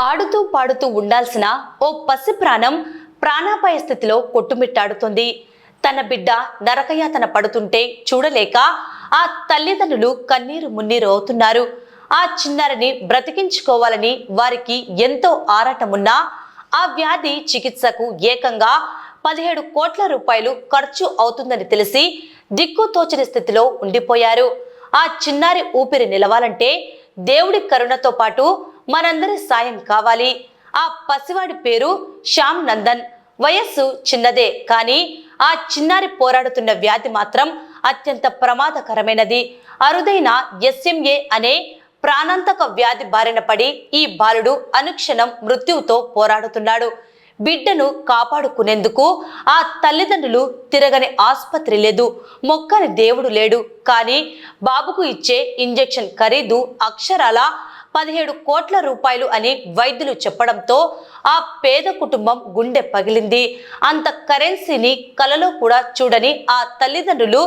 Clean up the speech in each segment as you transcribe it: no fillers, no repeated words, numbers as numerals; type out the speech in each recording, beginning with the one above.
ఆడుతూ పాడుతూ ఉండాల్సిన ఓ పసి ప్రాణం ప్రాణాపాయ స్థితిలో కొట్టుమిట్టాడుతుంది. తన బిడ్డ నరకయాతన పడుతుంటే చూడలేక ఆ తల్లిదండ్రులు కన్నీరు మున్నీరు అవుతున్నారు. ఆ చిన్నారిని బ్రతికించుకోవాలని వారికి ఎంతో ఆరాటమున్నా ఆ వ్యాధి చికిత్సకు ఏకంగా 17 కోట్ల రూపాయలు ఖర్చు అవుతుందని తెలిసి దిక్కుతోచని స్థితిలో ఉండిపోయారు. ఆ చిన్నారి ఊపిరి నిలవాలంటే దేవుడి కరుణతో పాటు మనందరి సాయం కావాలి. ఆ పసివాడి పేరు శ్యామ్ నందన్. వయస్సు చిన్నదే, కానీ ఆ చిన్నారి పోరాడుతున్న వ్యాధి మాత్రం అత్యంత ప్రమాదకరమైనది. అరుదైన SMA అనే ప్రాణాంతక వ్యాధి బారిన పడి ఈ బాలుడు అనుక్షణం మృత్యువుతో పోరాడుతున్నాడు. బిడ్డను కాపాడుకునేందుకు ఆ తల్లిదండ్రులు తిరగని ఆసుపత్రి లేదు, మొక్కని దేవుడు లేడు. కానీ బాబుకు ఇచ్చే ఇంజెక్షన్ ఖరీదు అక్షరాల 17 కోట్ల రూపాయలు అని వైద్యులు చెప్పడంతో ఆ పేద కుటుంబం గుండె పగిలింది. అంత కరెన్సీని కలలో కూడా చూడని ఆ తల్లిదండ్రులు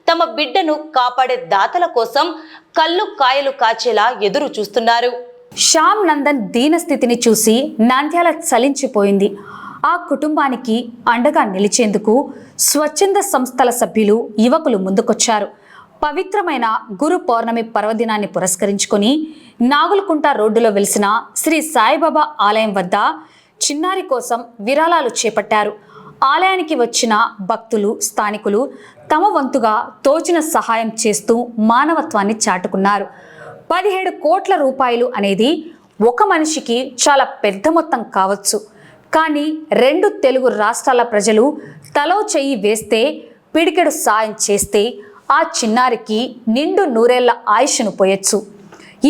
తమ బిడ్డను కాపాడే దాతల కోసం కళ్ళు కాయలు కాచేలా ఎదురు చూస్తున్నారు. శ్యామ్ నందన్ దీనస్థితిని చూసి నంద్యాల చలించిపోయింది. ఆ కుటుంబానికి అండగా నిలిచేందుకు స్వచ్ఛంద సంస్థల సభ్యులు, యువకులు ముందుకొచ్చారు. పవిత్రమైన గురు పౌర్ణమి పర్వదినాన్ని పురస్కరించుకొని నాగులకుంట రోడ్డులో వెలిసిన శ్రీ సాయిబాబా ఆలయం వద్ద చిన్నారి కోసం విరాళాలు చేపట్టారు. ఆలయానికి వచ్చిన భక్తులు, స్థానికులు తమ వంతుగా తోచిన సహాయం చేస్తూ మానవత్వాన్ని చాటుకున్నారు. 17 కోట్ల రూపాయలు అనేది ఒక మనిషికి చాలా పెద్ద మొత్తం కావచ్చు, కానీ 2 తెలుగు రాష్ట్రాల ప్రజలు తలో చెయ్యి వేస్తే, పిడికెడు సాయం చేస్తే ఆ చిన్నారికి నిండు నూరేళ్ల ఆయుష్ను పోయొచ్చు.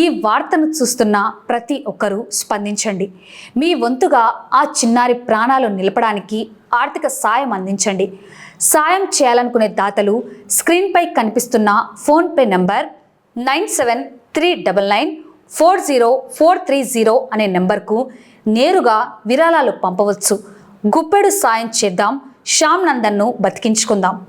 ఈ వార్తను చూస్తున్న ప్రతి ఒక్కరూ స్పందించండి. మీ వంతుగా ఆ చిన్నారి ప్రాణాలు నిలపడానికి ఆర్థిక సాయం అందించండి. సాయం చేయాలనుకునే దాతలు స్క్రీన్పై కనిపిస్తున్న ఫోన్పే నంబర్ 9739940430 అనే నెంబర్కు నేరుగా విరాళాలు పంపవచ్చు. గుప్పెడు సాయం చేద్దాం, శ్యామ్ నందన్ను బతికించుకుందాం.